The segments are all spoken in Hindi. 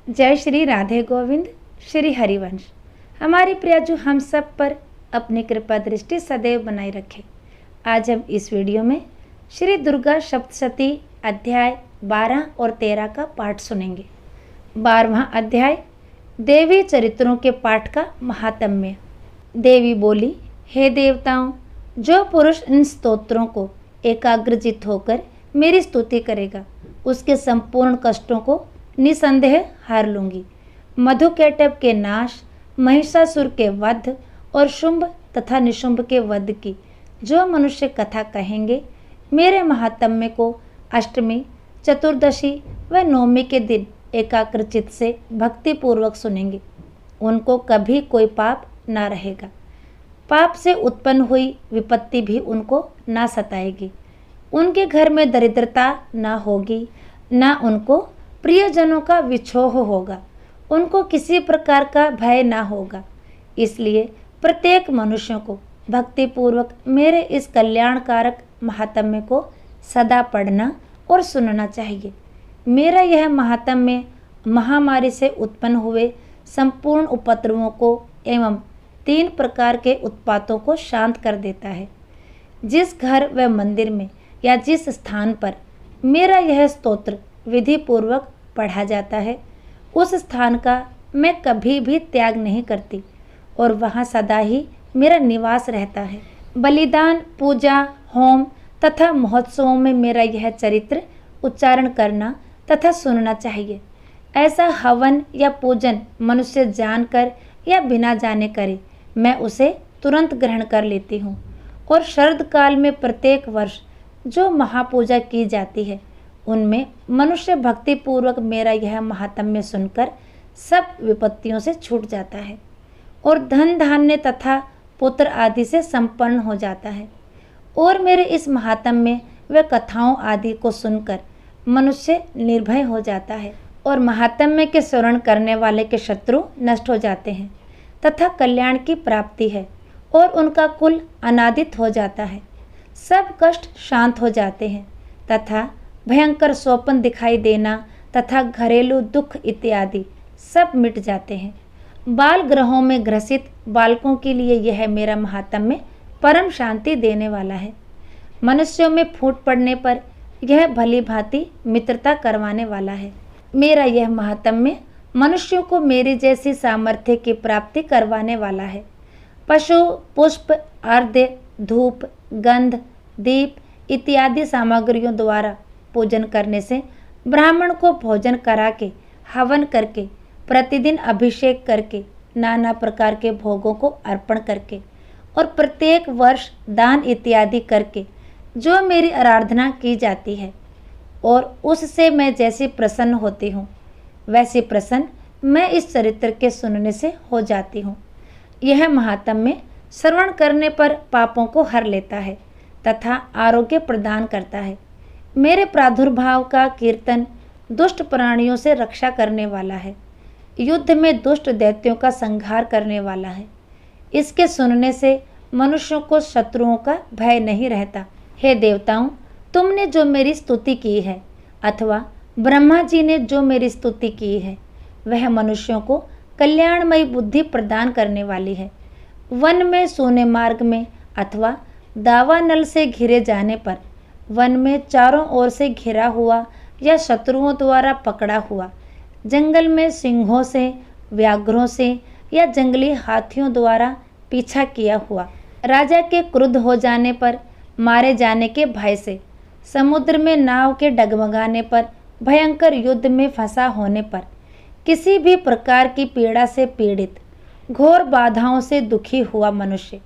जय श्री राधे गोविंद, श्री हरिवंश। हमारी प्रियाजू हम सब पर अपनी कृपा दृष्टि सदैव बनाए रखे। आज हम इस वीडियो में श्री दुर्गा सप्तशती अध्याय 12 और 13 का पाठ सुनेंगे। 12वां अध्याय देवी चरित्रों के पाठ का महात्म्य। देवी बोली, हे देवताओं, जो पुरुष इन स्तोत्रों को एकाग्रचित होकर मेरी स्तुति करेगा उसके संपूर्ण कष्टों को निसंदेह हार लूंगी। मधुकैटभ के नाश, महिषासुर के वध और शुंभ तथा निशुंभ के वध की जो मनुष्य कथा कहेंगे, मेरे महात्म्य को अष्टमी, चतुर्दशी व नवमी के दिन एकाग्रचित से भक्तिपूर्वक सुनेंगे, उनको कभी कोई पाप ना रहेगा। पाप से उत्पन्न हुई विपत्ति भी उनको ना सताएगी। उनके घर में दरिद्रता ना होगी, ना उनको प्रियजनों का विछोह होगा। उनको किसी प्रकार का भय ना होगा। इसलिए प्रत्येक मनुष्यों को भक्तिपूर्वक मेरे इस कल्याणकारक महात्म्य को सदा पढ़ना और सुनना चाहिए। मेरा यह महात्म्य महामारी से उत्पन्न हुए संपूर्ण उपद्रवों को एवं 3 प्रकार के उत्पातों को शांत कर देता है। जिस घर व मंदिर में या जिस स्थान पर मेरा यह स्तोत्र विधि पूर्वक पढ़ा जाता है, उस स्थान का मैं कभी भी त्याग नहीं करती और वहाँ सदा ही मेरा निवास रहता है। बलिदान, पूजा, होम तथा महोत्सवों में मेरा यह चरित्र उच्चारण करना तथा सुनना चाहिए। ऐसा हवन या पूजन मनुष्य जानकर या बिना जाने करे, मैं उसे तुरंत ग्रहण कर लेती हूँ। और शरद काल में प्रत्येक वर्ष जो महापूजा की जाती है, उनमें मनुष्य भक्तिपूर्वक मेरा यह महात्म्य सुनकर सब विपत्तियों से छूट जाता है और धन धान्य तथा पुत्र आदि से संपन्न हो जाता है। और मेरे इस महात्म्य व कथाओं आदि को सुनकर मनुष्य निर्भय हो जाता है और महात्म्य के स्मरण करने वाले के शत्रु नष्ट हो जाते हैं तथा कल्याण की प्राप्ति है और उनका कुल अनादित हो जाता है। सब कष्ट शांत हो जाते हैं तथा भयंकर स्वप्न दिखाई देना तथा घरेलू दुख इत्यादि सब मिट जाते हैं। बाल ग्रहों में ग्रसित बालकों के लिए यह मेरा महात्म्य परम शांति देने वाला है। मनुष्यों में फूट पड़ने पर यह भली भांति मित्रता करवाने वाला है। मेरा यह महात्म्य मनुष्यों को मेरी जैसी सामर्थ्य की प्राप्ति करवाने वाला है। पशु, पुष्प, अर्घ्य, धूप, गंध, दीप इत्यादि सामग्रियों द्वारा पूजन करने से, ब्राह्मण को भोजन करा के, हवन करके, प्रतिदिन अभिषेक करके, नाना प्रकार के भोगों को अर्पण करके और प्रत्येक वर्ष दान इत्यादि करके जो मेरी आराधना की जाती है और उससे मैं जैसी प्रसन्न होती हूँ, वैसी प्रसन्न मैं इस चरित्र के सुनने से हो जाती हूँ। यह महात्म्य श्रवण करने पर पापों को हर लेता है तथा आरोग्य प्रदान करता है। मेरे प्रादुर्भाव का कीर्तन दुष्ट प्राणियों से रक्षा करने वाला है, युद्ध में दुष्ट दैत्यों का संहार करने वाला है। इसके सुनने से मनुष्यों को शत्रुओं का भय नहीं रहता। हे देवताओं, तुमने जो मेरी स्तुति की है अथवा ब्रह्मा जी ने जो मेरी स्तुति की है, वह मनुष्यों को कल्याणमयी बुद्धि प्रदान करने वाली है। वन में, सोने मार्ग में अथवा दावानल से घिरे जाने पर, वन में चारों ओर से घिरा हुआ या शत्रुओं द्वारा पकड़ा हुआ, जंगल में सिंहों से, व्याघ्रों से या जंगली हाथियों द्वारा पीछा किया हुआ, राजा के क्रुद्ध हो जाने पर, मारे जाने के भय से, समुद्र में नाव के डगमगाने पर, भयंकर युद्ध में फंसा होने पर, किसी भी प्रकार की पीड़ा से पीड़ित, घोर बाधाओं से दुखी हुआ मनुष्य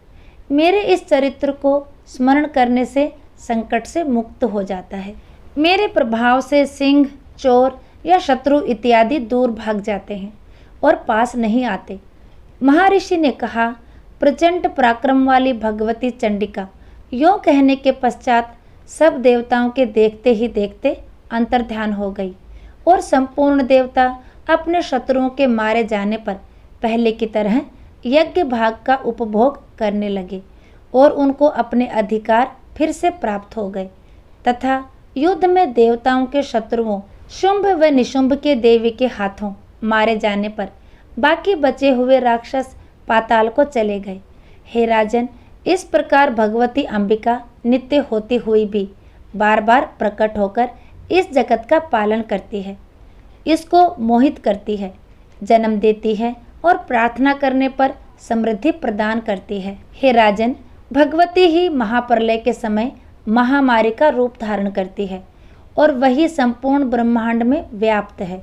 मेरे इस चरित्र को स्मरण करने से संकट से मुक्त हो जाता है। मेरे प्रभाव से सिंह, चोर या शत्रु इत्यादि दूर भाग जाते हैं और पास नहीं आते। महर्षि ने कहा, प्रचंड पराक्रम वाली भगवती चंडिका यों कहने के पश्चात सब देवताओं के देखते ही देखते अंतर्ध्यान हो गई और संपूर्ण देवता अपने शत्रुओं के मारे जाने पर पहले की तरह यज्ञ भाग का उपभोग करने लगे और उनको अपने अधिकार फिर से प्राप्त हो गए तथा युद्ध में देवताओं के शत्रुओं शुंभ व निशुंभ के देवी के हाथों मारे जाने पर बाकी बचे हुए राक्षस पाताल को चले गए। हे राजन, इस प्रकार भगवती अंबिका नित्य होती हुई भी बार बार प्रकट होकर इस जगत का पालन करती है, इसको मोहित करती है, जन्म देती है और प्रार्थना करने पर समृद्धि प्रदान करती है। हे राजन, भगवती ही महाप्रलय के समय महामारी का रूप धारण करती है और वही संपूर्ण ब्रह्मांड में व्याप्त है,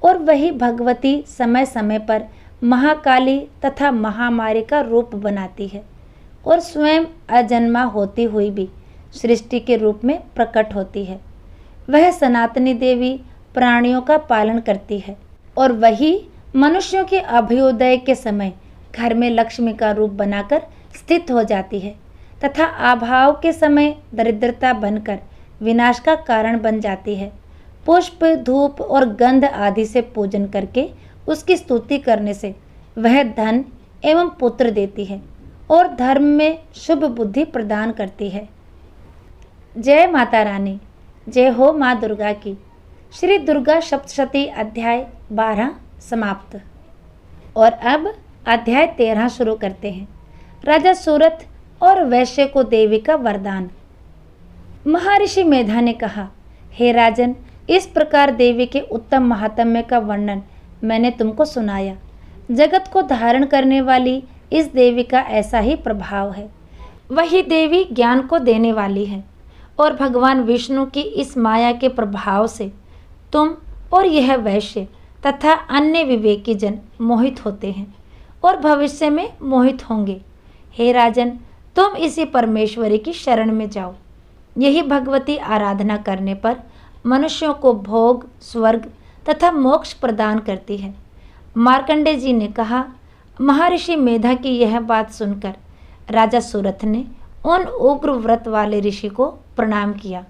और वही भगवती समय समय पर महाकाली तथा महामारी का रूप बनाती है और स्वयं अजन्मा होती हुई भी सृष्टि के रूप में प्रकट होती है। वह सनातनी देवी प्राणियों का पालन करती है और वही मनुष्यों के अभ्युदय के समय घर में लक्ष्मी का रूप बनाकर स्थित हो जाती है तथा अभाव के समय दरिद्रता बनकर विनाश का कारण बन जाती है। पुष्प, धूप और गंध आदि से पूजन करके उसकी स्तुति करने से वह धन एवं पुत्र देती है और धर्म में शुभ बुद्धि प्रदान करती है। जय माता रानी। जय हो माँ दुर्गा की। श्री दुर्गा सप्तशती अध्याय 12 समाप्त। और अब अध्याय 13 शुरू करते हैं। राजा सूरत और वैश्य को देवी का वरदान। महर्षि मेधा ने कहा, हे राजन, इस प्रकार देवी के उत्तम महात्म्य का वर्णन मैंने तुमको सुनाया। जगत को धारण करने वाली इस देवी का ऐसा ही प्रभाव है। वही देवी ज्ञान को देने वाली है और भगवान विष्णु की इस माया के प्रभाव से तुम और यह वैश्य तथा अन्य विवेकी जन मोहित होते हैं और भविष्य में मोहित होंगे। हे राजन, तुम इसी परमेश्वरी की शरण में जाओ। यही भगवती आराधना करने पर मनुष्यों को भोग, स्वर्ग तथा मोक्ष प्रदान करती है। मार्कंडेय जी ने कहा, महर्षि मेधा की यह बात सुनकर राजा सूरथ ने उन उग्र व्रत वाले ऋषि को प्रणाम किया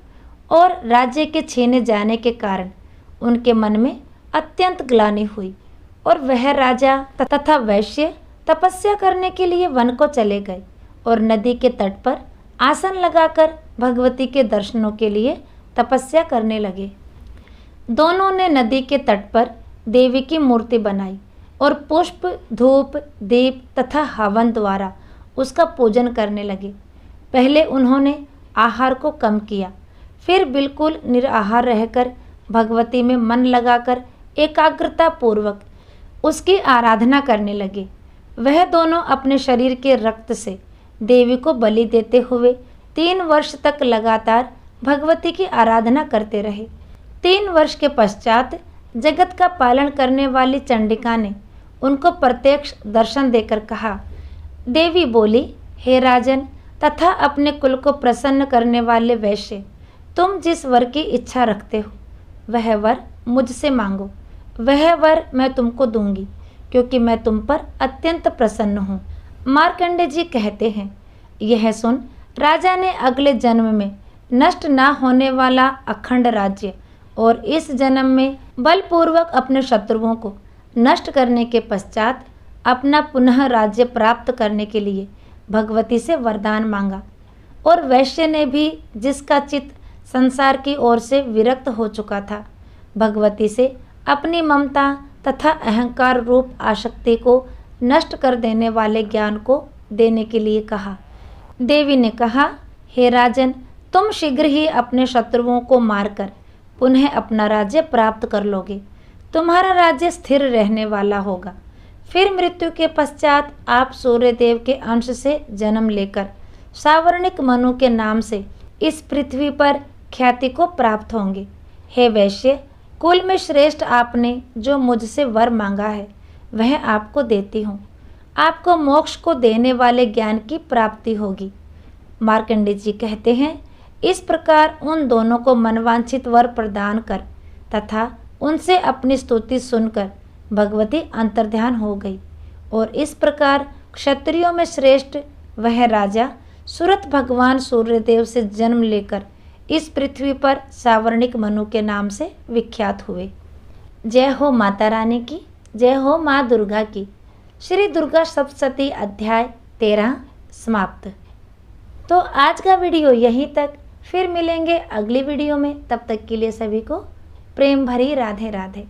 और राज्य के छीने जाने के कारण उनके मन में अत्यंत ग्लानि हुई और वह राजा तथा वैश्य तपस्या करने के लिए वन को चले गए और नदी के तट पर आसन लगाकर भगवती के दर्शनों के लिए तपस्या करने लगे। दोनों ने नदी के तट पर देवी की मूर्ति बनाई और पुष्प, धूप, दीप तथा हवन द्वारा उसका पूजन करने लगे। पहले उन्होंने आहार को कम किया, फिर बिल्कुल निराहार रहकर भगवती में मन लगाकर एकाग्रता पूर्वक उसकी आराधना करने लगे। वह दोनों अपने शरीर के रक्त से देवी को बलि देते हुए 3 वर्ष तक लगातार भगवती की आराधना करते रहे। 3 वर्ष के पश्चात जगत का पालन करने वाली चंडिका ने उनको प्रत्यक्ष दर्शन देकर कहा। देवी बोली, हे राजन तथा अपने कुल को प्रसन्न करने वाले वैश्य, तुम जिस वर की इच्छा रखते हो वह वर मुझसे मांगो। वह वर मैं तुमको दूंगी क्योंकि मैं तुम पर अत्यंत प्रसन्न हूँ। मार्कंडेय जी कहते हैं, यह सुन राजा ने अगले जन्म में नष्ट ना होने वाला अखंड राज्य और इस जन्म में बलपूर्वक अपने शत्रुओं को नष्ट करने के पश्चात अपना पुनः राज्य प्राप्त करने के लिए भगवती से वरदान मांगा। और वैश्य ने भी, जिसका चित्त संसार की ओर से विरक्त हो चुका था, भगवती से अपनी ममता तथा अहंकार रूप आसक्ति को नष्ट कर देने वाले ज्ञान को देने के लिए कहा। देवी ने कहा, हे राजन, तुम शीघ्र ही अपने शत्रुओं को मारकर पुनः अपना राज्य प्राप्त कर लोगे। तुम्हारा राज्य स्थिर रहने वाला होगा। फिर मृत्यु के पश्चात आप सूर्यदेव के अंश से जन्म लेकर सावर्णिक मनु के नाम से इस पृथ्वी पर ख्याति को प्राप्त होंगे। हे वैश्य, कुल में श्रेष्ठ आपने जो मुझसे वर मांगा है वह आपको देती हूँ। आपको मोक्ष को देने वाले ज्ञान की प्राप्ति होगी। मार्कंडेय जी कहते हैं, इस प्रकार उन दोनों को मनवांछित वर प्रदान कर तथा उनसे अपनी स्तुति सुनकर भगवती अंतर्ध्यान हो गई। और इस प्रकार क्षत्रियों में श्रेष्ठ वह राजा सूरत भगवान सूर्यदेव से जन्म लेकर इस पृथ्वी पर सावर्णिक मनु के नाम से विख्यात हुए। जय हो माता रानी की। जय हो माँ दुर्गा की। श्री दुर्गा सप्तशती अध्याय 13 समाप्त। तो आज का वीडियो यहीं तक। फिर मिलेंगे अगली वीडियो में। तब तक के लिए सभी को प्रेम भरी राधे राधे।